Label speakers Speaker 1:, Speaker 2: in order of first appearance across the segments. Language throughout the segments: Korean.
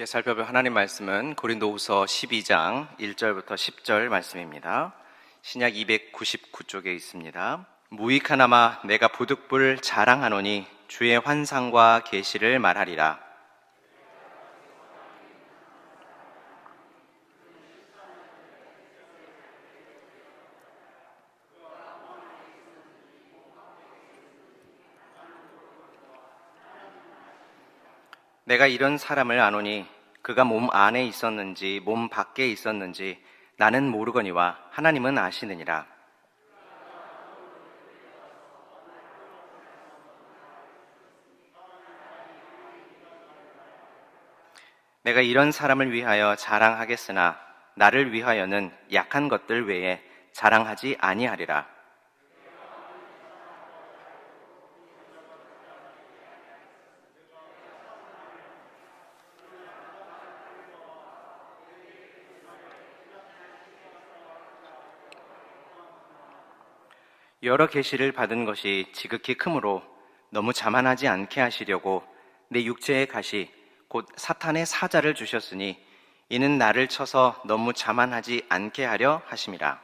Speaker 1: 함께 살펴볼 하나님 말씀은 고린도후서 12장 1절부터 10절 말씀입니다. 신약 299쪽에 있습니다. 무익하나마 내가 부득불 자랑하노니 주의 환상과 계시를 말하리라. 내가 이런 사람을 아노니 그가 몸 안에 있었는지 몸 밖에 있었는지 나는 모르거니와 하나님은 아시느니라. 내가 이런 사람을 위하여 자랑하겠으나 나를 위하여는 약한 것들 외에 자랑하지 아니하리라. 여러 계시를 받은 것이 지극히 크므로 너무 자만하지 않게 하시려고 내 육체의 가시 곧 사탄의 사자를 주셨으니 이는 나를 쳐서 너무 자만하지 않게 하려 하심이라.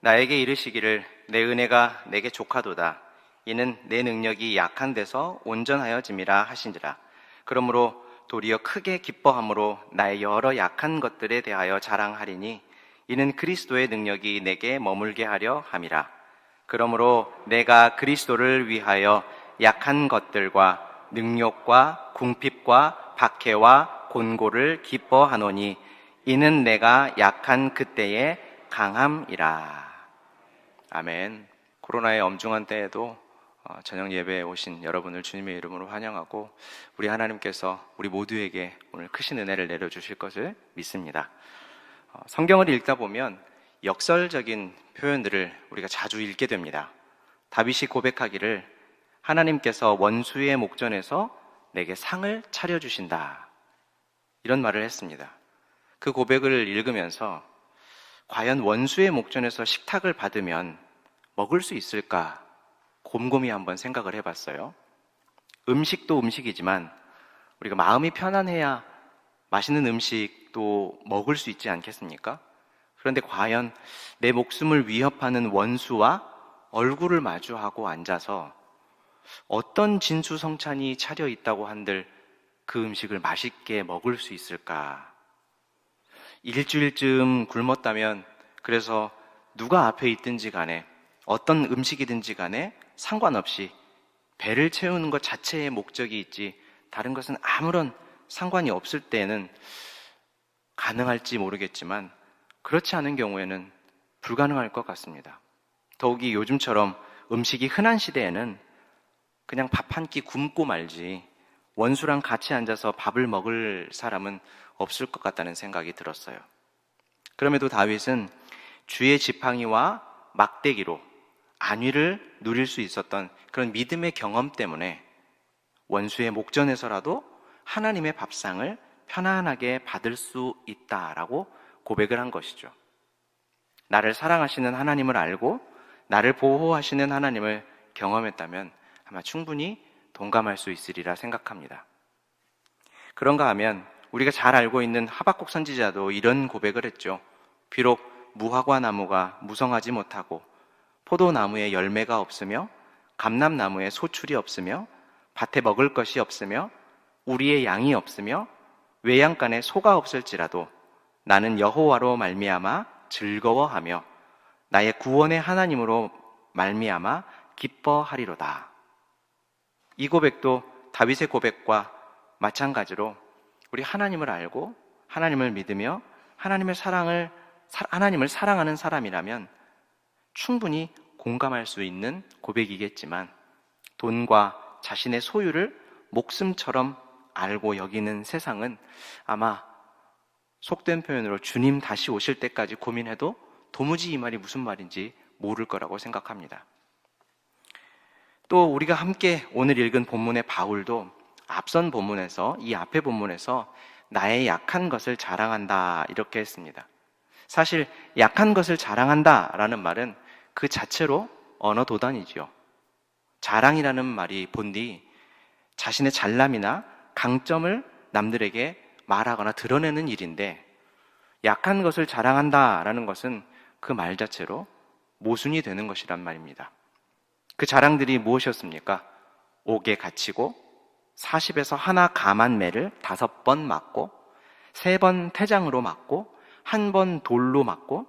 Speaker 1: 나에게 이르시기를 내 은혜가 내게 족하도다. 이는 내 능력이 약한 데서 온전하여짐이라 하신지라. 그러므로 도리어 크게 기뻐함으로 나의 여러 약한 것들에 대하여 자랑하리니 이는 그리스도의 능력이 내게 머물게 하려 함이라. 그러므로 내가 그리스도를 위하여 약한 것들과 능욕과 궁핍과 박해와 곤고를 기뻐하노니 이는 내가 약한 그때의 강함이라. 아멘. 코로나의 엄중한 때에도 저녁 예배에 오신 여러분을 주님의 이름으로 환영하고 우리 하나님께서 우리 모두에게 오늘 크신 은혜를 내려주실 것을 믿습니다. 성경을 읽다 보면 역설적인 표현들을 우리가 자주 읽게 됩니다. 다윗이 고백하기를 하나님께서 원수의 목전에서 내게 상을 차려주신다, 이런 말을 했습니다. 그 고백을 읽으면서 과연 원수의 목전에서 식탁을 받으면 먹을 수 있을까 곰곰이 한번 생각을 해봤어요. 음식도 음식이지만 우리가 마음이 편안해야 맛있는 음식도 먹을 수 있지 않겠습니까? 그런데 과연 내 목숨을 위협하는 원수와 얼굴을 마주하고 앉아서 어떤 진수성찬이 차려 있다고 한들 그 음식을 맛있게 먹을 수 있을까? 일주일쯤 굶었다면 그래서 누가 앞에 있든지 간에 어떤 음식이든지 간에 상관없이 배를 채우는 것 자체의 목적이 있지 다른 것은 아무런 상관이 없을 때는 가능할지 모르겠지만 그렇지 않은 경우에는 불가능할 것 같습니다. 더욱이 요즘처럼 음식이 흔한 시대에는 그냥 밥 한 끼 굶고 말지 원수랑 같이 앉아서 밥을 먹을 사람은 없을 것 같다는 생각이 들었어요. 그럼에도 다윗은 주의 지팡이와 막대기로 안위를 누릴 수 있었던 그런 믿음의 경험 때문에 원수의 목전에서라도 하나님의 밥상을 편안하게 받을 수 있다라고 고백을 한 것이죠. 나를 사랑하시는 하나님을 알고 나를 보호하시는 하나님을 경험했다면 아마 충분히 동감할 수 있으리라 생각합니다. 그런가 하면 우리가 잘 알고 있는 하박국 선지자도 이런 고백을 했죠. 비록 무화과 나무가 무성하지 못하고 포도나무에 열매가 없으며 감람나무에 소출이 없으며 밭에 먹을 것이 없으며 우리의 양이 없으며 외양간에 소가 없을지라도 나는 여호와로 말미암아 즐거워하며 나의 구원의 하나님으로 말미암아 기뻐하리로다. 이 고백도 다윗의 고백과 마찬가지로 우리 하나님을 알고 하나님을 믿으며 하나님을 사랑하는 사람이라면 충분히 공감할 수 있는 고백이겠지만 돈과 자신의 소유를 목숨처럼 알고 여기는 세상은 아마 속된 표현으로 주님 다시 오실 때까지 고민해도 도무지 이 말이 무슨 말인지 모를 거라고 생각합니다. 또 우리가 함께 오늘 읽은 본문의 바울도 앞선 본문에서 이 앞의 본문에서 나의 약한 것을 자랑한다 이렇게 했습니다. 사실 약한 것을 자랑한다라는 말은 그 자체로 언어 도단이지요. 자랑이라는 말이 본디 자신의 잘남이나 강점을 남들에게 말하거나 드러내는 일인데, 약한 것을 자랑한다라는 것은 그 말 자체로 모순이 되는 것이란 말입니다. 그 자랑들이 무엇이었습니까? 옥에 갇히고 40에서 하나 감한 매를 5번 맞고 3번 태장으로 맞고 1번 돌로 맞고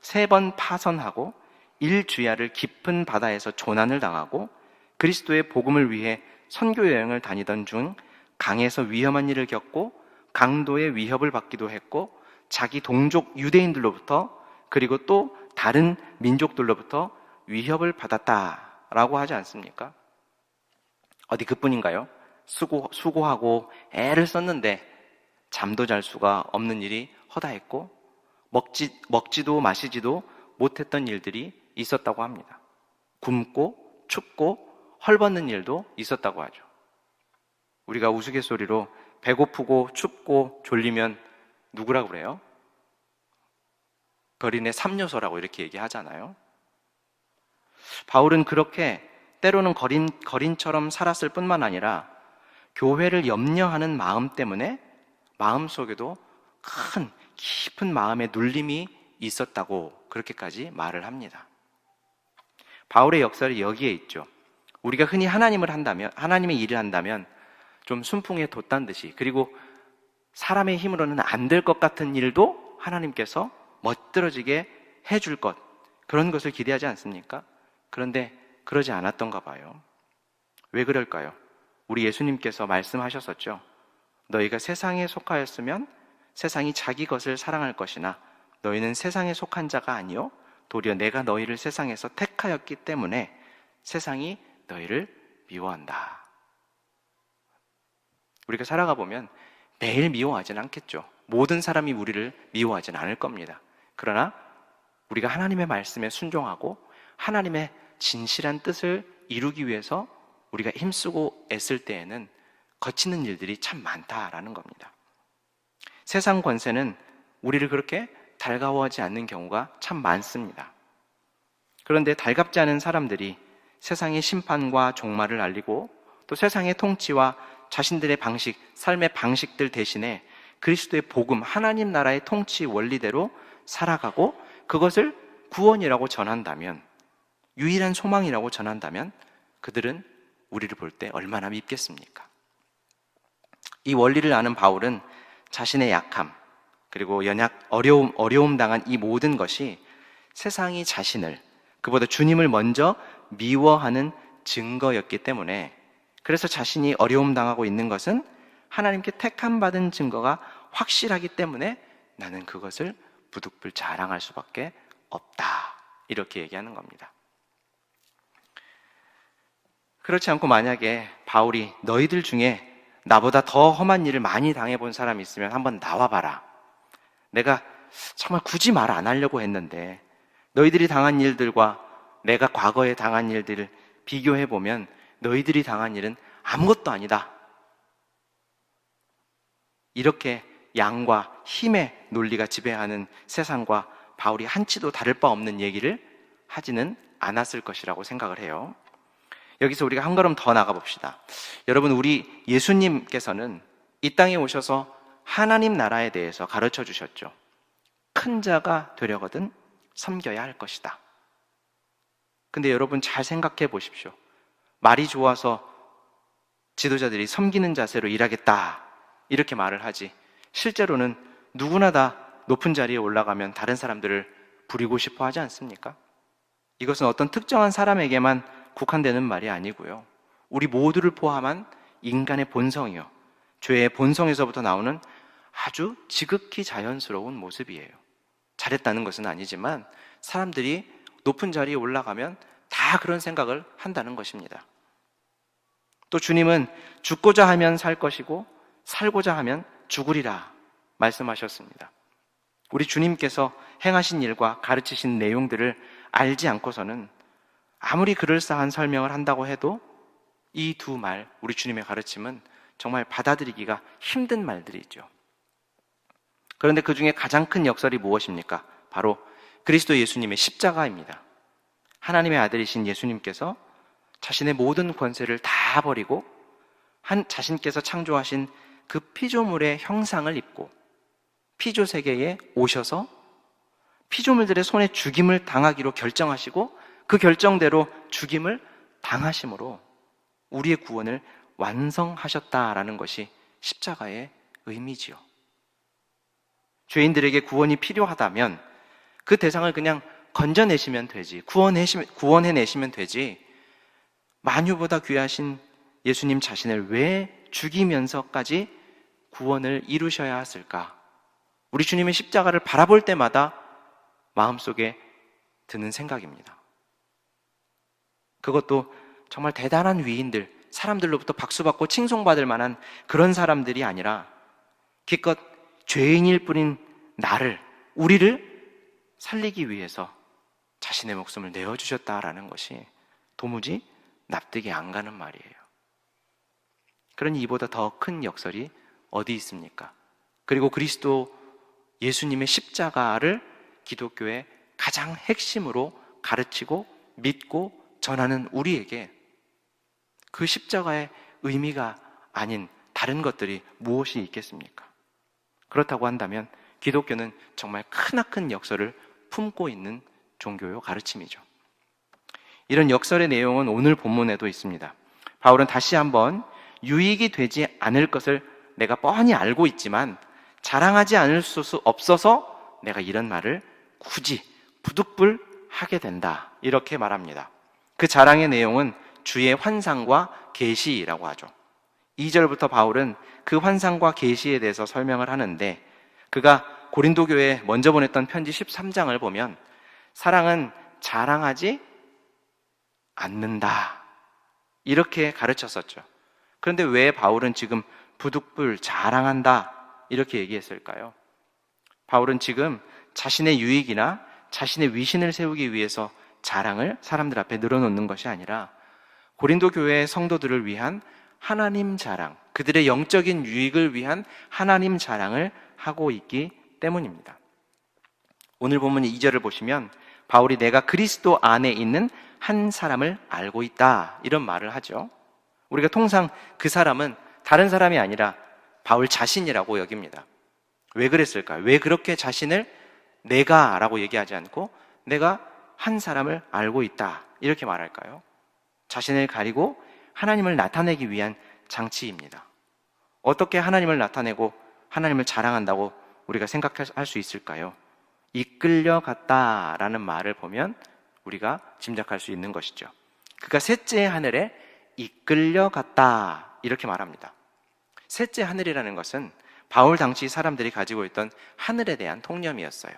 Speaker 1: 3번 파선하고 1주야를 깊은 바다에서 조난을 당하고 그리스도의 복음을 위해 선교 여행을 다니던 중 강에서 위험한 일을 겪고 강도의 위협을 받기도 했고 자기 동족 유대인들로부터 그리고 또 다른 민족들로부터 위협을 받았다라고 하지 않습니까? 어디 그뿐인가요? 수고하고 애를 썼는데 잠도 잘 수가 없는 일이 허다했고 먹지도 마시지도 못했던 일들이 있었다고 합니다. 굶고 춥고 헐벗는 일도 있었다고 하죠. 우리가 우스갯소리로 배고프고 춥고 졸리면 누구라고 그래요? 거린의 3요소라고 이렇게 얘기하잖아요. 바울은 그렇게 때로는 거린처럼 살았을 뿐만 아니라 교회를 염려하는 마음 때문에 마음속에도 큰 깊은 마음의 눌림이 있었다고 그렇게까지 말을 합니다. 바울의 역설이 여기에 있죠. 우리가 흔히 하나님의 일을 한다면 좀 순풍에 돛단 듯이, 그리고 사람의 힘으로는 안 될 것 같은 일도 하나님께서 멋들어지게 해줄 것, 그런 것을 기대하지 않습니까? 그런데 그러지 않았던가 봐요. 왜 그럴까요? 우리 예수님께서 말씀하셨었죠. 너희가 세상에 속하였으면 세상이 자기 것을 사랑할 것이나 너희는 세상에 속한 자가 아니요 도리어 내가 너희를 세상에서 택하였기 때문에 세상이 너희를 미워한다. 우리가 살아가 보면 매일 미워하진 않겠죠. 모든 사람이 우리를 미워하진 않을 겁니다. 그러나 우리가 하나님의 말씀에 순종하고 하나님의 진실한 뜻을 이루기 위해서 우리가 힘쓰고 애쓸 때에는 거치는 일들이 참 많다라는 겁니다. 세상 권세는 우리를 그렇게 달가워하지 않는 경우가 참 많습니다. 그런데 달갑지 않은 사람들이 세상의 심판과 종말을 알리고 또 세상의 통치와 자신들의 삶의 방식들 대신에 그리스도의 복음, 하나님 나라의 통치 원리대로 살아가고 그것을 구원이라고 전한다면, 유일한 소망이라고 전한다면 그들은 우리를 볼 때 얼마나 밉겠습니까? 이 원리를 아는 바울은 자신의 약함, 그리고 어려움 당한 이 모든 것이 세상이 자신을, 그보다 주님을 먼저 미워하는 증거였기 때문에, 그래서 자신이 어려움 당하고 있는 것은 하나님께 택함 받은 증거가 확실하기 때문에 나는 그것을 부득불 자랑할 수밖에 없다, 이렇게 얘기하는 겁니다. 그렇지 않고 만약에 바울이 너희들 중에 나보다 더 험한 일을 많이 당해본 사람이 있으면 한번 나와봐라, 내가 정말 굳이 말 안 하려고 했는데 너희들이 당한 일들과 내가 과거에 당한 일들을 비교해보면 너희들이 당한 일은 아무것도 아니다, 이렇게 양과 힘의 논리가 지배하는 세상과 바울이 한치도 다를 바 없는 얘기를 하지는 않았을 것이라고 생각을 해요. 여기서 우리가 한 걸음 더 나가봅시다. 여러분, 우리 예수님께서는 이 땅에 오셔서 하나님 나라에 대해서 가르쳐 주셨죠. 큰 자가 되려거든 섬겨야 할 것이다. 근데 여러분 잘 생각해 보십시오. 말이 좋아서 지도자들이 섬기는 자세로 일하겠다 이렇게 말을 하지, 실제로는 누구나 다 높은 자리에 올라가면 다른 사람들을 부리고 싶어 하지 않습니까? 이것은 어떤 특정한 사람에게만 국한되는 말이 아니고요, 우리 모두를 포함한 인간의 본성이요, 죄의 본성에서부터 나오는 아주 지극히 자연스러운 모습이에요. 잘했다는 것은 아니지만 사람들이 높은 자리에 올라가면 다 그런 생각을 한다는 것입니다. 또 주님은 죽고자 하면 살 것이고 살고자 하면 죽으리라 말씀하셨습니다. 우리 주님께서 행하신 일과 가르치신 내용들을 알지 않고서는 아무리 그럴싸한 설명을 한다고 해도 이 두 말, 우리 주님의 가르침은 정말 받아들이기가 힘든 말들이죠. 그런데 그 중에 가장 큰 역설이 무엇입니까? 바로 그리스도 예수님의 십자가입니다. 하나님의 아들이신 예수님께서 자신의 모든 권세를 다 버리고 자신께서 창조하신 그 피조물의 형상을 입고 피조 세계에 오셔서 피조물들의 손에 죽임을 당하기로 결정하시고 그 결정대로 죽임을 당하심으로 우리의 구원을 완성하셨다라는 것이 십자가의 의미지요. 죄인들에게 구원이 필요하다면 그 대상을 그냥 건져내시면 되지, 구원해내시면 되지, 만유보다 귀하신 예수님 자신을 왜 죽이면서까지 구원을 이루셔야 했을까? 우리 주님의 십자가를 바라볼 때마다 마음속에 드는 생각입니다. 그것도 정말 대단한 위인들, 사람들로부터 박수받고 칭송받을 만한 그런 사람들이 아니라 기껏 죄인일 뿐인 나를, 우리를 살리기 위해서 자신의 목숨을 내어주셨다라는 것이 도무지 납득이 안 가는 말이에요. 그러니 이보다 더 큰 역설이 어디 있습니까? 그리고 그리스도 예수님의 십자가를 기독교의 가장 핵심으로 가르치고 믿고 전하는 우리에게 그 십자가의 의미가 아닌 다른 것들이 무엇이 있겠습니까? 그렇다고 한다면 기독교는 정말 크나큰 역설을 품고 있는 종교요 가르침이죠. 이런 역설의 내용은 오늘 본문에도 있습니다. 바울은 다시 한번 유익이 되지 않을 것을 내가 뻔히 알고 있지만 자랑하지 않을 수 없어서 내가 이런 말을 굳이 부득불 하게 된다, 이렇게 말합니다. 그 자랑의 내용은 주의 환상과 계시라고 하죠. 2절부터 바울은 그 환상과 계시에 대해서 설명을 하는데, 그가 고린도 교회에 먼저 보냈던 편지 13장을 보면 사랑은 자랑하지 않는다, 이렇게 가르쳤었죠. 그런데 왜 바울은 지금 부득불 자랑한다 이렇게 얘기했을까요? 바울은 지금 자신의 유익이나 자신의 위신을 세우기 위해서 자랑을 사람들 앞에 늘어놓는 것이 아니라 고린도 교회의 성도들을 위한 하나님 자랑, 그들의 영적인 유익을 위한 하나님 자랑을 하고 있기 때문입니다. 오늘 본문 2절을 보시면 바울이 내가 그리스도 안에 있는 한 사람을 알고 있다, 이런 말을 하죠. 우리가 통상 그 사람은 다른 사람이 아니라 바울 자신이라고 여깁니다. 왜 그랬을까요? 왜 그렇게 자신을 내가 라고 얘기하지 않고 내가 한 사람을 알고 있다 이렇게 말할까요? 자신을 가리고 하나님을 나타내기 위한 장치입니다. 어떻게 하나님을 나타내고 하나님을 자랑한다고 우리가 생각할 수 있을까요? 이끌려갔다라는 말을 보면 우리가 짐작할 수 있는 것이죠. 그가 셋째 하늘에 이끌려갔다 이렇게 말합니다. 셋째 하늘이라는 것은 바울 당시 사람들이 가지고 있던 하늘에 대한 통념이었어요.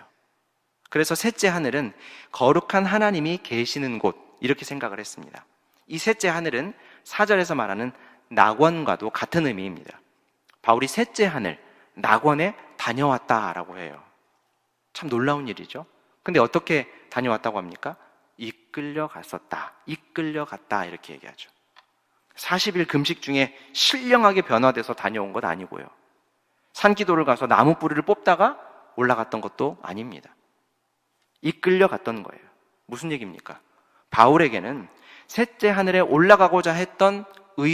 Speaker 1: 그래서 셋째 하늘은 거룩한 하나님이 계시는 곳 이렇게 생각을 했습니다. 이 셋째 하늘은 4절에서 말하는 낙원과도 같은 의미입니다. 바울이 셋째 하늘, 낙원에 다녀왔다라고 해요. 참 놀라운 일이죠. 근데 어떻게 다녀왔다고 합니까? 이끌려갔었다, 이끌려갔다 이렇게 얘기하죠. 40일 금식 중에 신령하게 변화돼서 다녀온 것 아니고요, 산기도를 가서 나무 뿌리를 뽑다가 올라갔던 것도 아닙니다. 이끌려갔던 거예요. 무슨 얘기입니까? 바울에게는 셋째 하늘에 올라가고자 했던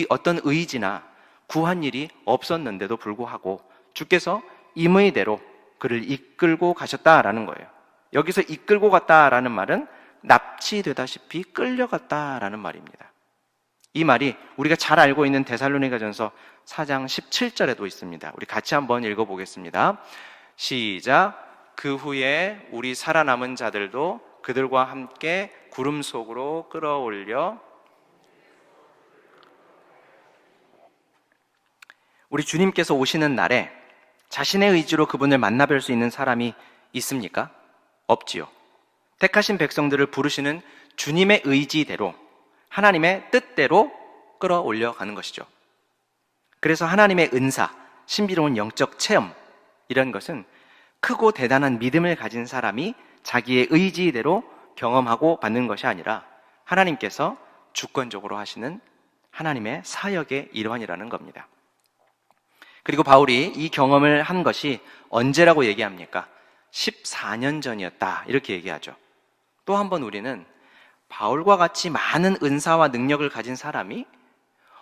Speaker 1: 어떤 의지나 구한 일이 없었는데도 불구하고 주께서 임의대로 그를 이끌고 가셨다라는 거예요. 여기서 이끌고 갔다라는 말은 납치되다시피 끌려갔다라는 말입니다. 이 말이 우리가 잘 알고 있는 데살로니가전서 4장 17절에도 있습니다. 우리 같이 한번 읽어보겠습니다. 시작. 그 후에 우리 살아남은 자들도 그들과 함께 구름 속으로 끌어올려 우리 주님께서 오시는 날에 자신의 의지로 그분을 만나뵐 수 있는 사람이 있습니까? 없지요. 택하신 백성들을 부르시는 주님의 의지대로, 하나님의 뜻대로 끌어올려 가는 것이죠. 그래서 하나님의 은사, 신비로운 영적 체험, 이런 것은 크고 대단한 믿음을 가진 사람이 자기의 의지대로 경험하고 받는 것이 아니라 하나님께서 주권적으로 하시는 하나님의 사역의 일환이라는 겁니다. 그리고 바울이 이 경험을 한 것이 언제라고 얘기합니까? 14년 전이었다 이렇게 얘기하죠. 또 한 번 우리는 바울과 같이 많은 은사와 능력을 가진 사람이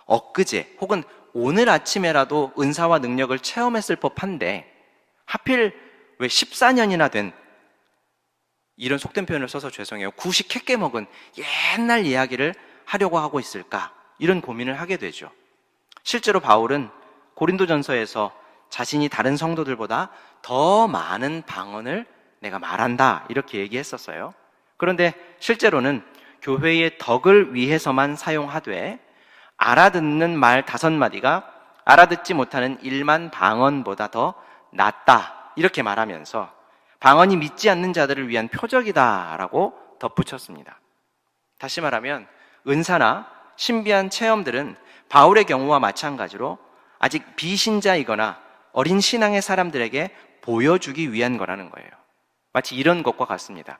Speaker 1: 엊그제 혹은 오늘 아침에라도 은사와 능력을 체험했을 법한데 하필 왜 14년이나 된, 이런 속된 표현을 써서 죄송해요, 구식했게 먹은 옛날 이야기를 하려고 하고 있을까, 이런 고민을 하게 되죠. 실제로 바울은 고린도전서에서 자신이 다른 성도들보다 더 많은 방언을 내가 말한다 이렇게 얘기했었어요. 그런데 실제로는 교회의 덕을 위해서만 사용하되 알아듣는 말 5마디가 알아듣지 못하는 1만 방언보다 더 낫다 이렇게 말하면서 방언이 믿지 않는 자들을 위한 표적이다라고 덧붙였습니다. 다시 말하면 은사나 신비한 체험들은 바울의 경우와 마찬가지로 아직 비신자이거나 어린 신앙의 사람들에게 보여주기 위한 거라는 거예요. 마치 이런 것과 같습니다.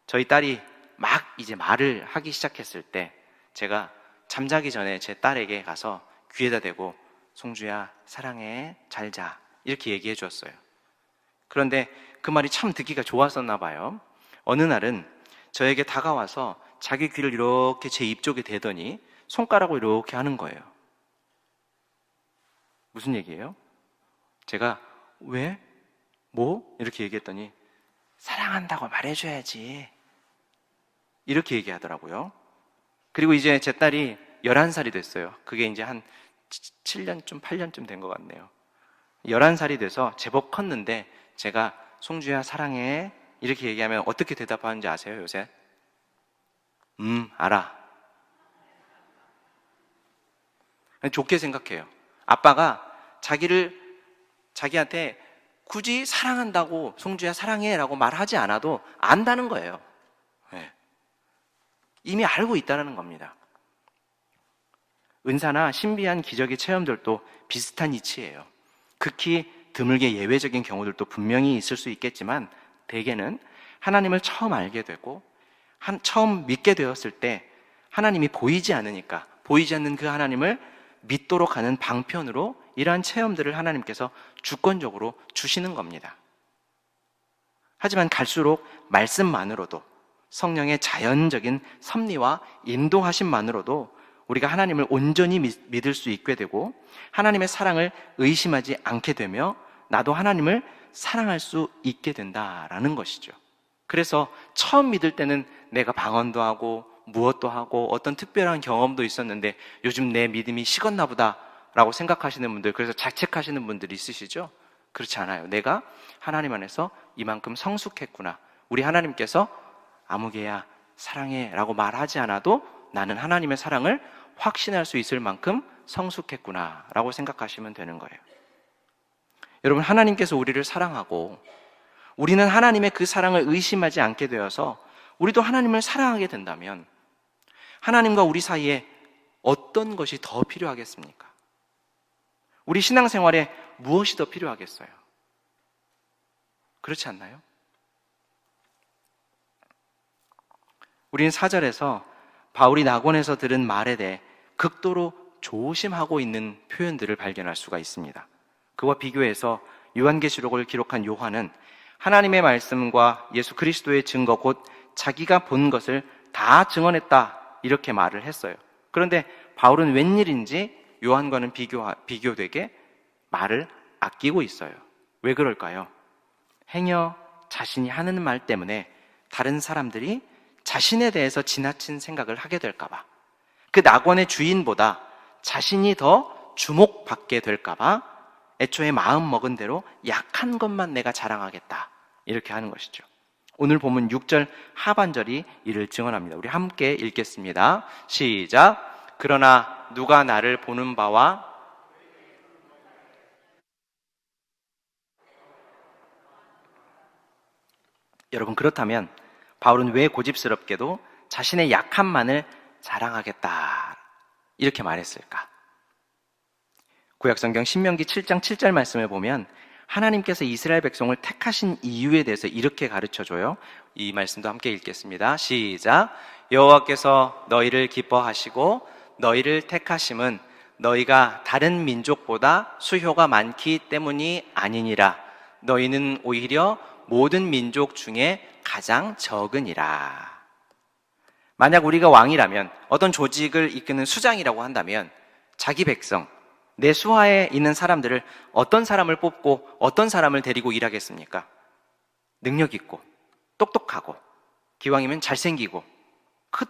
Speaker 1: 저희 딸이 막 이제 말을 하기 시작했을 때 제가 잠자기 전에 제 딸에게 가서 귀에다 대고 송주야 사랑해 잘 자 이렇게 얘기해 주었어요. 그런데 그 말이 참 듣기가 좋았었나 봐요. 어느 날은 저에게 다가와서 자기 귀를 이렇게 제 입 쪽에 대더니 손가락으로 이렇게 하는 거예요. 무슨 얘기예요? 제가 왜? 뭐? 이렇게 얘기했더니 사랑한다고 말해줘야지 이렇게 얘기하더라고요. 그리고 이제 제 딸이 11살이 됐어요. 그게 이제 한 7년쯤 8년쯤 된 것 같네요. 11살이 돼서 제법 컸는데 제가 송주야 사랑해 이렇게 얘기하면 어떻게 대답하는지 아세요 요새? 알아. 좋게 생각해요. 아빠가 자기한테 굳이 사랑한다고 송주야 사랑해 라고 말하지 않아도 안다는 거예요. 네. 이미 알고 있다는 겁니다. 은사나 신비한 기적의 체험들도 비슷한 이치예요. 극히 드물게 예외적인 경우들도 분명히 있을 수 있겠지만 대개는 하나님을 처음 알게 되고 처음 믿게 되었을 때 하나님이 보이지 않으니까 보이지 않는 그 하나님을 믿도록 하는 방편으로 이러한 체험들을 하나님께서 주권적으로 주시는 겁니다. 하지만 갈수록 말씀만으로도 성령의 자연적인 섭리와 인도하심만으로도 우리가 하나님을 온전히 믿을 수 있게 되고 하나님의 사랑을 의심하지 않게 되며 나도 하나님을 사랑할 수 있게 된다라는 것이죠. 그래서 처음 믿을 때는 내가 방언도 하고 무엇도 하고 어떤 특별한 경험도 있었는데 요즘 내 믿음이 식었나 보다 라고 생각하시는 분들, 그래서 자책하시는 분들이 있으시죠? 그렇지 않아요. 내가 하나님 안에서 이만큼 성숙했구나. 우리 하나님께서 아무개야 사랑해 라고 말하지 않아도 나는 하나님의 사랑을 확신할 수 있을 만큼 성숙했구나 라고 생각하시면 되는 거예요. 여러분, 하나님께서 우리를 사랑하고 우리는 하나님의 그 사랑을 의심하지 않게 되어서 우리도 하나님을 사랑하게 된다면 하나님과 우리 사이에 어떤 것이 더 필요하겠습니까? 우리 신앙생활에 무엇이 더 필요하겠어요? 그렇지 않나요? 우리는 4절에서 바울이 낙원에서 들은 말에 대해 극도로 조심하고 있는 표현들을 발견할 수가 있습니다. 그와 비교해서 요한계시록을 기록한 요한은 하나님의 말씀과 예수 그리스도의 증거 곧 자기가 본 것을 다 증언했다 이렇게 말을 했어요. 그런데 바울은 웬일인지 요한과는 비교되게 말을 아끼고 있어요. 왜 그럴까요? 행여 자신이 하는 말 때문에 다른 사람들이 자신에 대해서 지나친 생각을 하게 될까봐, 그 낙원의 주인보다 자신이 더 주목받게 될까봐 애초에 마음 먹은 대로 약한 것만 내가 자랑하겠다 이렇게 하는 것이죠. 오늘 본문 6절 하반절이 이를 증언합니다. 우리 함께 읽겠습니다. 시작. 그러나 누가 나를 보는 바와 여러분, 그렇다면 바울은 왜 고집스럽게도 자신의 약함만을 자랑하겠다 이렇게 말했을까? 구약성경 신명기 7장 7절 말씀을 보면 하나님께서 이스라엘 백성을 택하신 이유에 대해서 이렇게 가르쳐줘요. 이 말씀도 함께 읽겠습니다. 시작. 여호와께서 너희를 기뻐하시고 너희를 택하심은 너희가 다른 민족보다 수효가 많기 때문이 아니니라. 너희는 오히려 모든 민족 중에 가장 적으니라. 만약 우리가 왕이라면, 어떤 조직을 이끄는 수장이라고 한다면 자기 백성, 내 수하에 있는 사람들을 어떤 사람을 뽑고 어떤 사람을 데리고 일하겠습니까? 능력 있고 똑똑하고 기왕이면 잘생기고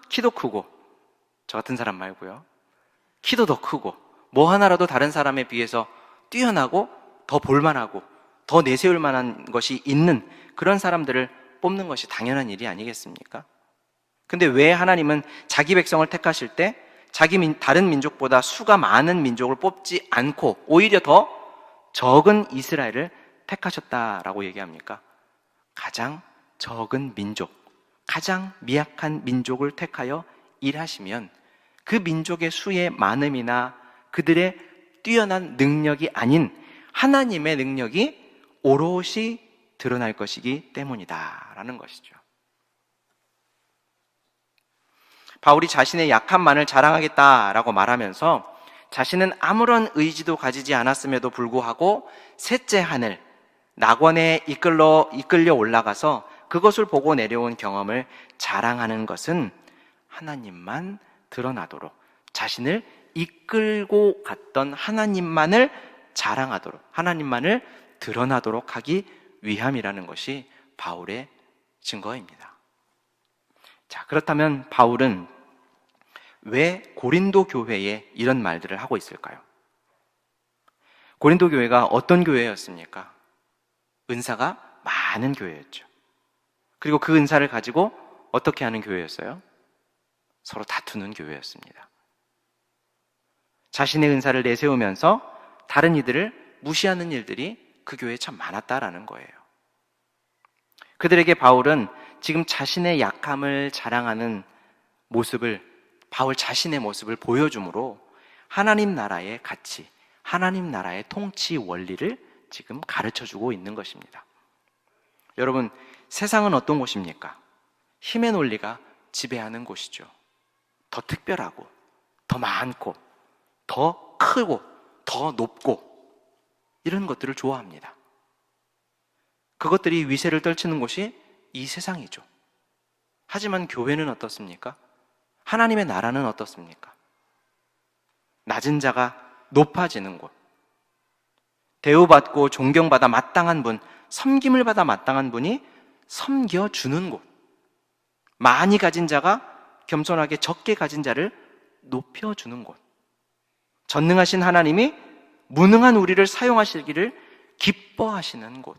Speaker 1: 키도 크고, 저 같은 사람 말고요, 키도 더 크고 뭐 하나라도 다른 사람에 비해서 뛰어나고 더 볼만하고 더 내세울 만한 것이 있는 그런 사람들을 뽑는 것이 당연한 일이 아니겠습니까? 근데 왜 하나님은 자기 백성을 택하실 때 다른 민족보다 수가 많은 민족을 뽑지 않고 오히려 더 적은 이스라엘을 택하셨다라고 얘기합니까? 가장 적은 민족, 가장 미약한 민족을 택하여 일하시면 그 민족의 수의 많음이나 그들의 뛰어난 능력이 아닌 하나님의 능력이 오롯이 드러날 것이기 때문이다라는 것이죠. 바울이 자신의 약함만을 자랑하겠다라고 말하면서 자신은 아무런 의지도 가지지 않았음에도 불구하고 셋째 하늘, 낙원에 이끌려 올라가서 그것을 보고 내려온 경험을 자랑하는 것은 하나님만 드러나도록, 자신을 이끌고 갔던 하나님만을 자랑하도록, 하나님만을 드러나도록 하기 위함이라는 것이 바울의 증거입니다. 자, 그렇다면 바울은 왜 고린도 교회에 이런 말들을 하고 있을까요? 고린도 교회가 어떤 교회였습니까? 은사가 많은 교회였죠. 그리고 그 은사를 가지고 어떻게 하는 교회였어요? 서로 다투는 교회였습니다. 자신의 은사를 내세우면서 다른 이들을 무시하는 일들이 그 교회에 참 많았다라는 거예요. 그들에게 바울은 지금 자신의 약함을 자랑하는 모습을, 바울 자신의 모습을 보여줌으로 하나님 나라의 가치, 하나님 나라의 통치 원리를 지금 가르쳐주고 있는 것입니다. 여러분, 세상은 어떤 곳입니까? 힘의 논리가 지배하는 곳이죠. 더 특별하고, 더 많고, 더 크고, 더 높고, 이런 것들을 좋아합니다. 그것들이 위세를 떨치는 곳이 이 세상이죠. 하지만 교회는 어떻습니까? 하나님의 나라는 어떻습니까? 낮은 자가 높아지는 곳, 대우받고 존경받아 마땅한 분, 섬김을 받아 마땅한 분이 섬겨주는 곳, 많이 가진 자가 겸손하게 적게 가진 자를 높여주는 곳, 전능하신 하나님이 무능한 우리를 사용하시기를 기뻐하시는 곳,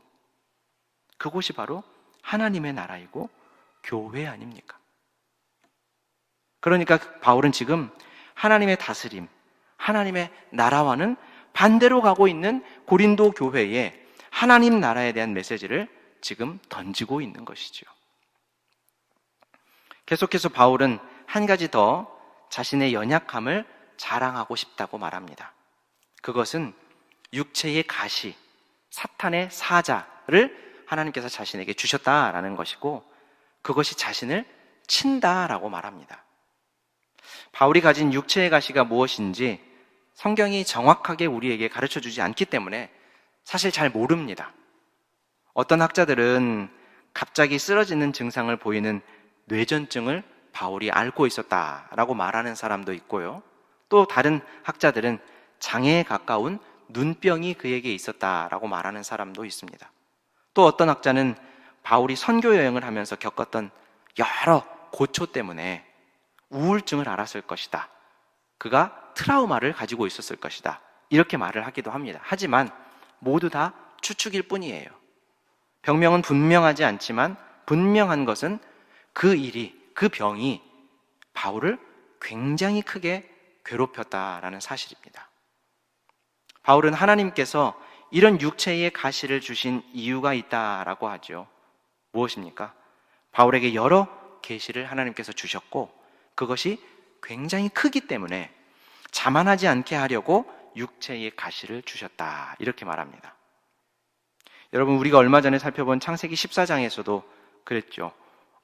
Speaker 1: 그곳이 바로 하나님의 나라이고 교회 아닙니까? 그러니까 바울은 지금 하나님의 다스림, 하나님의 나라와는 반대로 가고 있는 고린도 교회에 하나님 나라에 대한 메시지를 지금 던지고 있는 것이죠. 계속해서 바울은 한 가지 더 자신의 연약함을 자랑하고 싶다고 말합니다. 그것은 육체의 가시, 사탄의 사자를 하나님께서 자신에게 주셨다라는 것이고, 그것이 자신을 친다라고 말합니다. 바울이 가진 육체의 가시가 무엇인지 성경이 정확하게 우리에게 가르쳐주지 않기 때문에 사실 잘 모릅니다. 어떤 학자들은 갑자기 쓰러지는 증상을 보이는 뇌전증을 바울이 앓고 있었다라고 말하는 사람도 있고요. 또 다른 학자들은 장애에 가까운 눈병이 그에게 있었다라고 말하는 사람도 있습니다. 또 어떤 학자는 바울이 선교 여행을 하면서 겪었던 여러 고초 때문에 우울증을 앓았을 것이다. 그가 트라우마를 가지고 있었을 것이다. 이렇게 말을 하기도 합니다. 하지만 모두 다 추측일 뿐이에요. 병명은 분명하지 않지만 분명한 것은 그 일이, 그 병이 바울을 굉장히 크게 괴롭혔다라는 사실입니다. 바울은 하나님께서 이런 육체의 가시를 주신 이유가 있다라고 하죠. 무엇입니까? 바울에게 여러 계시를 하나님께서 주셨고 그것이 굉장히 크기 때문에 자만하지 않게 하려고 육체의 가시를 주셨다, 이렇게 말합니다. 여러분, 우리가 얼마 전에 살펴본 창세기 14장에서도 그랬죠.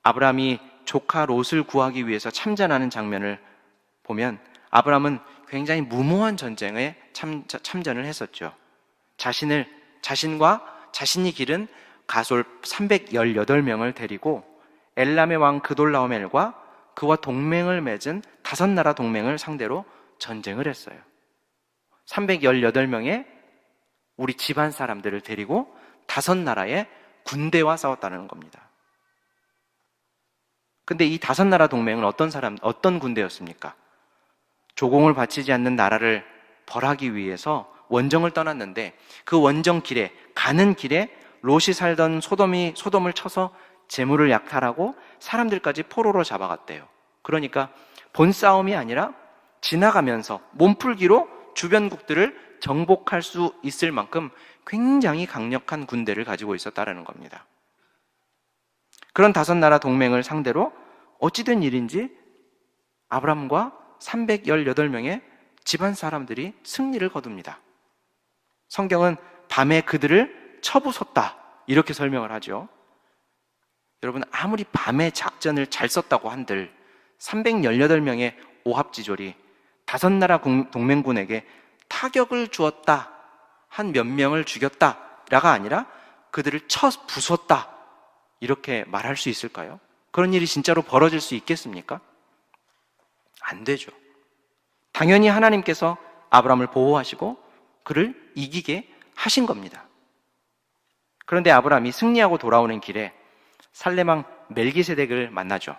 Speaker 1: 아브라함이 조카 롯을 구하기 위해서 참전하는 장면을 보면 아브라함은 굉장히 무모한 전쟁에 참전을 했었죠. 자신과 자신이 기른 가솔 318명을 데리고 엘람의 왕 그돌라오멜과 그와 동맹을 맺은 5나라 동맹을 상대로 전쟁을 했어요. 318명의 우리 집안 사람들을 데리고 5나라의 군대와 싸웠다는 겁니다. 근데 이 5나라 동맹은 어떤 군대였습니까? 조공을 바치지 않는 나라를 벌하기 위해서 원정을 떠났는데 그 원정 길에, 가는 길에 롯이 살던 소돔을 쳐서 재물을 약탈하고 사람들까지 포로로 잡아갔대요. 그러니까 본 싸움이 아니라 지나가면서 몸풀기로 주변국들을 정복할 수 있을 만큼 굉장히 강력한 군대를 가지고 있었다는 겁니다. 그런 5나라 동맹을 상대로 어찌된 일인지 아브람과 318명의 집안 사람들이 승리를 거둡니다. 성경은 밤에 그들을 쳐부쉈다 이렇게 설명을 하죠. 여러분, 아무리 밤에 작전을 잘 썼다고 한들 318명의 오합지졸이 5나라 동맹군에게 타격을 주었다, 한 몇 명을 죽였다가 아니라 그들을 쳐 부쉈다 이렇게 말할 수 있을까요? 그런 일이 진짜로 벌어질 수 있겠습니까? 안 되죠. 당연히 하나님께서 아브람을 보호하시고 그를 이기게 하신 겁니다. 그런데 아브람이 승리하고 돌아오는 길에 살레망 멜기세덱을 만나죠.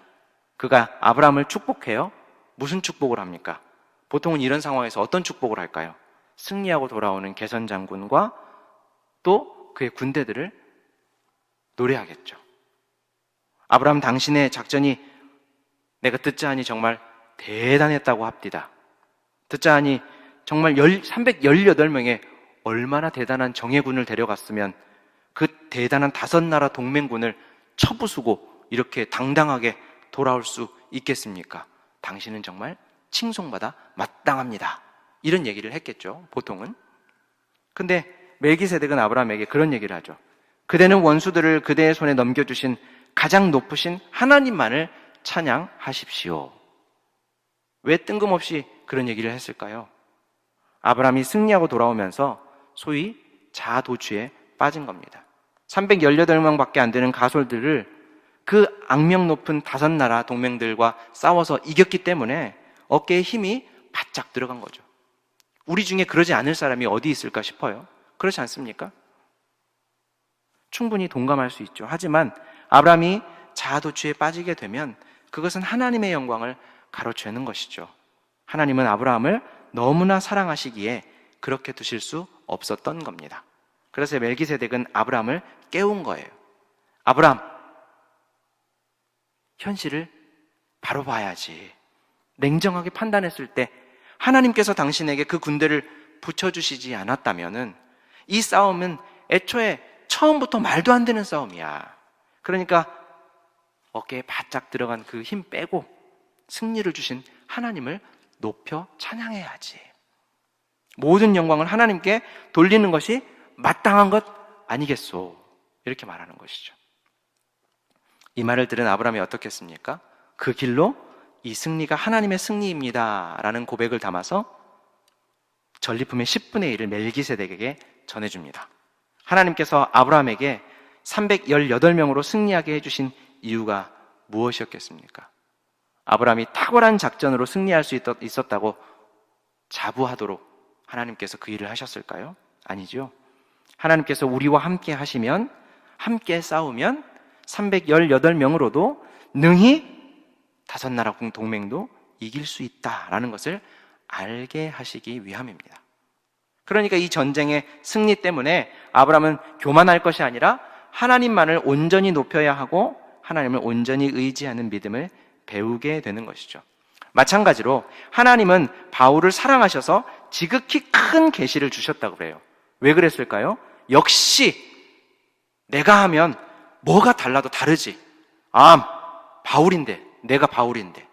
Speaker 1: 그가 아브람을 축복해요. 무슨 축복을 합니까? 보통은 이런 상황에서 어떤 축복을 할까요? 승리하고 돌아오는 개선 장군과 또 그의 군대들을 노래하겠죠. 아브람, 당신의 작전이 내가 듣자하니 정말 대단했다고 합디다. 듣자하니 정말 318명의 얼마나 대단한 정예군을 데려갔으면 그 대단한 5나라 동맹군을 쳐부수고 이렇게 당당하게 돌아올 수 있겠습니까? 당신은 정말 칭송받아 마땅합니다. 이런 얘기를 했겠죠, 보통은. 근데 멜기세덱은 아브라함에게 그런 얘기를 하죠. 그대는 원수들을 그대의 손에 넘겨주신 가장 높으신 하나님만을 찬양하십시오. 왜 뜬금없이 그런 얘기를 했을까요? 아브라함이 승리하고 돌아오면서 소위 자아도취에 빠진 겁니다. 318명밖에 안 되는 가솔들을 그 악명 높은 5나라 동맹들과 싸워서 이겼기 때문에 어깨에 힘이 바짝 들어간 거죠. 우리 중에 그러지 않을 사람이 어디 있을까 싶어요. 그렇지 않습니까? 충분히 동감할 수 있죠. 하지만 아브라함이 자아도취에 빠지게 되면 그것은 하나님의 영광을 가로채는 것이죠. 하나님은 아브라함을 너무나 사랑하시기에 그렇게 두실 수 없었던 겁니다. 그래서 멜기세덱은 아브라함을 깨운 거예요. 아브라함, 현실을 바로 봐야지. 냉정하게 판단했을 때 하나님께서 당신에게 그 군대를 붙여주시지 않았다면은 이 싸움은 애초에 처음부터 말도 안 되는 싸움이야. 그러니까 어깨에 바짝 들어간 그 힘 빼고 승리를 주신 하나님을 높여 찬양해야지. 모든 영광을 하나님께 돌리는 것이 마땅한 것 아니겠소? 이렇게 말하는 것이죠. 이 말을 들은 아브라함이 어떻겠습니까? 그 길로 이 승리가 하나님의 승리입니다 라는 고백을 담아서 전리품의 10분의 1을 멜기세덱에게 전해줍니다. 하나님께서 아브라함에게 318명으로 승리하게 해주신 이유가 무엇이었겠습니까? 아브라함이 탁월한 작전으로 승리할 수 있었다고 자부하도록 하나님께서 그 일을 하셨을까요? 아니죠. 하나님께서 우리와 함께 하시면, 함께 싸우면 318명으로도 능히 5나라 동맹도 이길 수 있다라는 것을 알게 하시기 위함입니다. 그러니까 이 전쟁의 승리 때문에 아브라함은 교만할 것이 아니라 하나님만을 온전히 높여야 하고 하나님을 온전히 의지하는 믿음을 배우게 되는 것이죠. 마찬가지로 하나님은 바울을 사랑하셔서 지극히 큰 계시를 주셨다고 그래요. 왜 그랬을까요? 역시 내가 하면 뭐가 달라도 다르지. 바울인데, 내가 바울인데,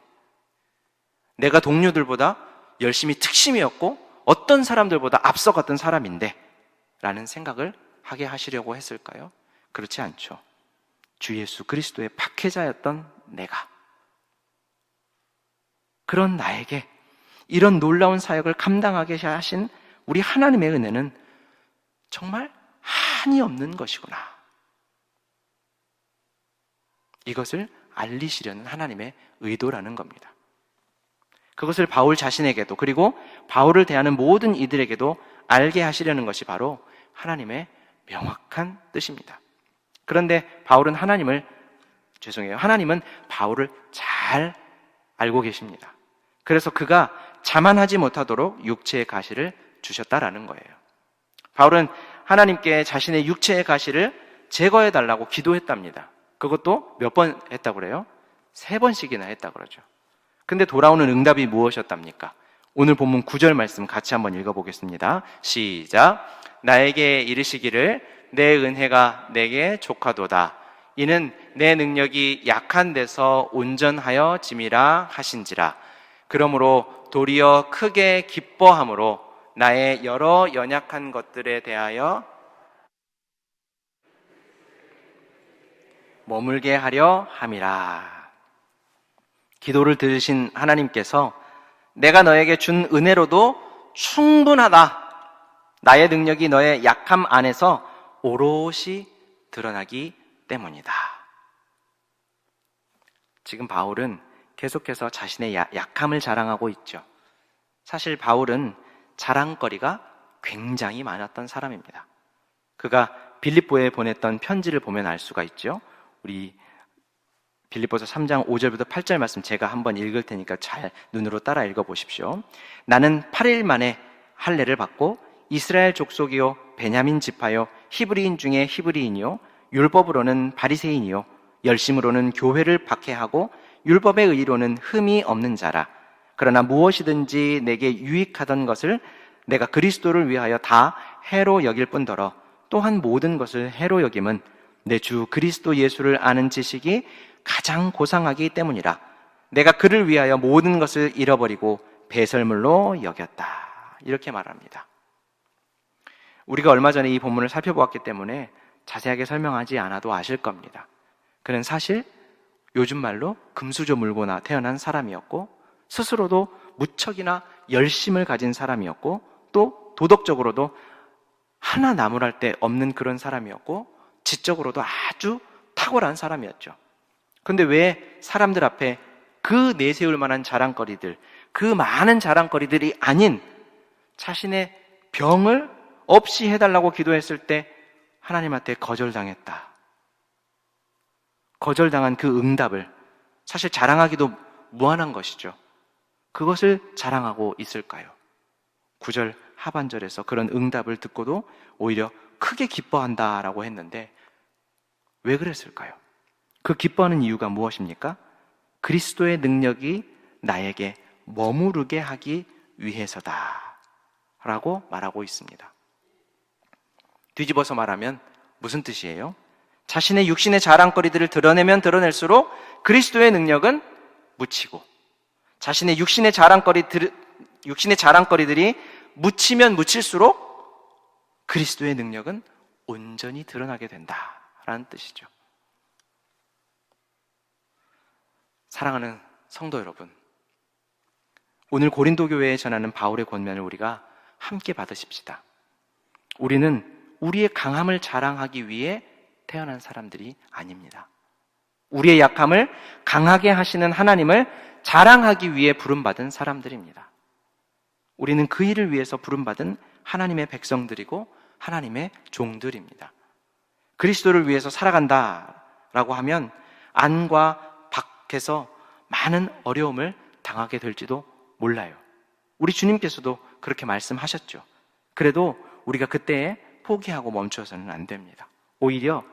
Speaker 1: 내가 동료들보다 열심히 특심이었고 어떤 사람들보다 앞서갔던 사람인데 라는 생각을 하게 하시려고 했을까요? 그렇지 않죠. 주 예수 그리스도의 박해자였던 내가, 그런 나에게 이런 놀라운 사역을 감당하게 하신 우리 하나님의 은혜는 정말 한이 없는 것이구나. 이것을 알리시려는 하나님의 의도라는 겁니다. 그것을 바울 자신에게도, 그리고 바울을 대하는 모든 이들에게도 알게 하시려는 것이 바로 하나님의 명확한 뜻입니다. 그런데 하나님은 바울을 잘 알고 계십니다. 그래서 그가 자만하지 못하도록 육체의 가시를 주셨다라는 거예요. 바울은 하나님께 자신의 육체의 가시를 제거해 달라고 기도했답니다. 그것도 몇 번 했다고 그래요? 3번씩이나 했다고 그러죠. 근데 돌아오는 응답이 무엇이었답니까? 오늘 본문 9절 말씀 같이 한번 읽어보겠습니다. 시작. 나에게 이르시기를 내 은혜가 내게 족하도다. 이는 내 능력이 약한 데서 온전하여 짐이라 하신지라. 그러므로 도리어 크게 기뻐함으로 나의 여러 연약한 것들에 대하여 머물게 하려 함이라. 기도를 들으신 하나님께서 내가 너에게 준 은혜로도 충분하다. 나의 능력이 너의 약함 안에서 오롯이 드러나기 때문이다. 지금 바울은 계속해서 자신의 약함을 자랑하고 있죠. 사실 바울은 자랑거리가 굉장히 많았던 사람입니다. 그가 빌립보에 보냈던 편지를 보면 알 수가 있죠. 우리 빌립보서 3장 5절부터 8절 말씀 제가 한번 읽을 테니까 잘 눈으로 따라 읽어보십시오. 나는 8일 만에 할례를 받고 이스라엘 족속이요 베냐민 지파요 히브리인 중에 히브리인이요 율법으로는 바리새인이요 열심으로는 교회를 박해하고 율법의 의로는 흠이 없는 자라. 그러나 무엇이든지 내게 유익하던 것을 내가 그리스도를 위하여 다 해로 여길 뿐더러 또한 모든 것을 해로 여김은 내 주 그리스도 예수를 아는 지식이 가장 고상하기 때문이라. 내가 그를 위하여 모든 것을 잃어버리고 배설물로 여겼다. 이렇게 말합니다. 우리가 얼마 전에 이 본문을 살펴보았기 때문에 자세하게 설명하지 않아도 아실 겁니다. 그는 사실 요즘 말로 금수저 물고 태어난 사람이었고 스스로도 무척이나 열심을 가진 사람이었고 또 도덕적으로도 하나 나무랄 데 없는 그런 사람이었고 지적으로도 아주 탁월한 사람이었죠. 그런데 왜 사람들 앞에 그 내세울 만한 자랑거리들, 그 많은 자랑거리들이 아닌 자신의 병을 없이 해달라고 기도했을 때 하나님한테 거절당했다. 거절당한 그 응답을 사실 자랑하기도 무한한 것이죠. 그것을 자랑하고 있을까요? 9절 하반절에서 그런 응답을 듣고도 오히려 크게 기뻐한다라고 했는데 왜 그랬을까요? 그 기뻐하는 이유가 무엇입니까? 그리스도의 능력이 나에게 머무르게 하기 위해서다 라고 말하고 있습니다. 뒤집어서 말하면 무슨 뜻이에요? 자신의 육신의 자랑거리들을 드러내면 드러낼수록 그리스도의 능력은 묻히고 자신의 육신의 자랑거리들이 묻히면 묻힐수록 그리스도의 능력은 온전히 드러나게 된다라는 뜻이죠. 사랑하는 성도 여러분, 오늘 고린도 교회에 전하는 바울의 권면을 우리가 함께 받으십시다. 우리는 우리의 강함을 자랑하기 위해 태어난 사람들이 아닙니다. 우리의 약함을 강하게 하시는 하나님을 자랑하기 위해 부름받은 사람들입니다. 우리는 그 일을 위해서 부름받은 하나님의 백성들이고 하나님의 종들입니다. 그리스도를 위해서 살아간다라고 하면 안과 밖에서 많은 어려움을 당하게 될지도 몰라요. 우리 주님께서도 그렇게 말씀하셨죠. 그래도 우리가 그때에 포기하고 멈춰서는 안 됩니다. 오히려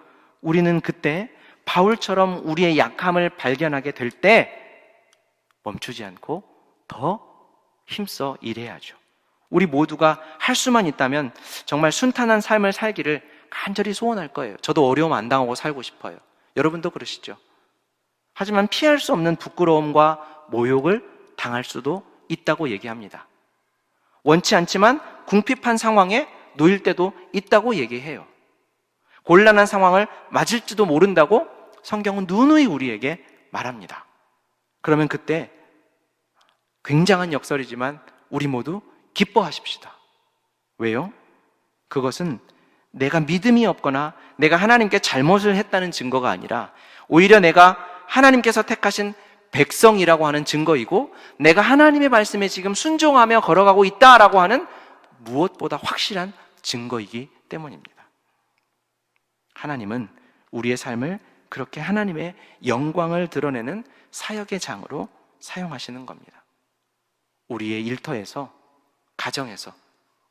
Speaker 1: 우리는 그때 바울처럼 우리의 약함을 발견하게 될 때 멈추지 않고 더 힘써 일해야죠. 우리 모두가 할 수만 있다면 정말 순탄한 삶을 살기를 간절히 소원할 거예요. 저도 어려움 안 당하고 살고 싶어요. 여러분도 그러시죠? 하지만 피할 수 없는 부끄러움과 모욕을 당할 수도 있다고 얘기합니다. 원치 않지만 궁핍한 상황에 놓일 때도 있다고 얘기해요. 곤란한 상황을 맞을지도 모른다고 성경은 누누이 우리에게 말합니다. 그러면 그때 굉장한 역설이지만 우리 모두 기뻐하십시다. 왜요? 그것은 내가 믿음이 없거나 내가 하나님께 잘못을 했다는 증거가 아니라 오히려 내가 하나님께서 택하신 백성이라고 하는 증거이고 내가 하나님의 말씀에 지금 순종하며 걸어가고 있다라고 하는 무엇보다 확실한 증거이기 때문입니다. 하나님은 우리의 삶을 그렇게 하나님의 영광을 드러내는 사역의 장으로 사용하시는 겁니다. 우리의 일터에서, 가정에서,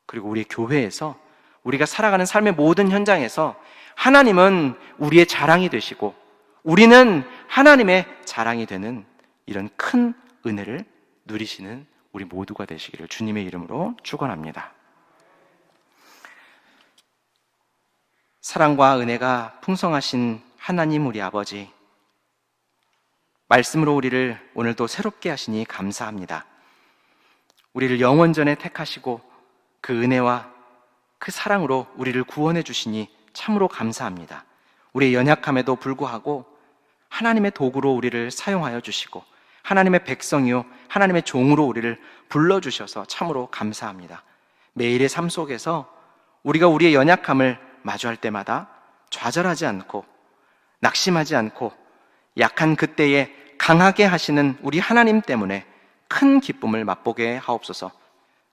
Speaker 1: 그리고 우리의 교회에서, 우리가 살아가는 삶의 모든 현장에서 하나님은 우리의 자랑이 되시고 우리는 하나님의 자랑이 되는 이런 큰 은혜를 누리시는 우리 모두가 되시기를 주님의 이름으로 축원합니다. 사랑과 은혜가 풍성하신 하나님 우리 아버지, 말씀으로 우리를 오늘도 새롭게 하시니 감사합니다. 우리를 영원전에 택하시고 그 은혜와 그 사랑으로 우리를 구원해 주시니 참으로 감사합니다. 우리의 연약함에도 불구하고 하나님의 도구로 우리를 사용하여 주시고 하나님의 백성이요 하나님의 종으로 우리를 불러주셔서 참으로 감사합니다. 매일의 삶 속에서 우리가 우리의 연약함을 마주할 때마다 좌절하지 않고 낙심하지 않고 약한 그때에 강하게 하시는 우리 하나님 때문에 큰 기쁨을 맛보게 하옵소서.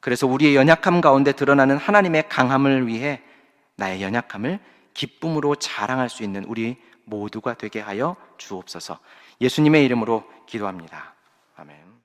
Speaker 1: 그래서 우리의 연약함 가운데 드러나는 하나님의 강함을 위해 나의 연약함을 기쁨으로 자랑할 수 있는 우리 모두가 되게 하여 주옵소서. 예수님의 이름으로 기도합니다. 아멘.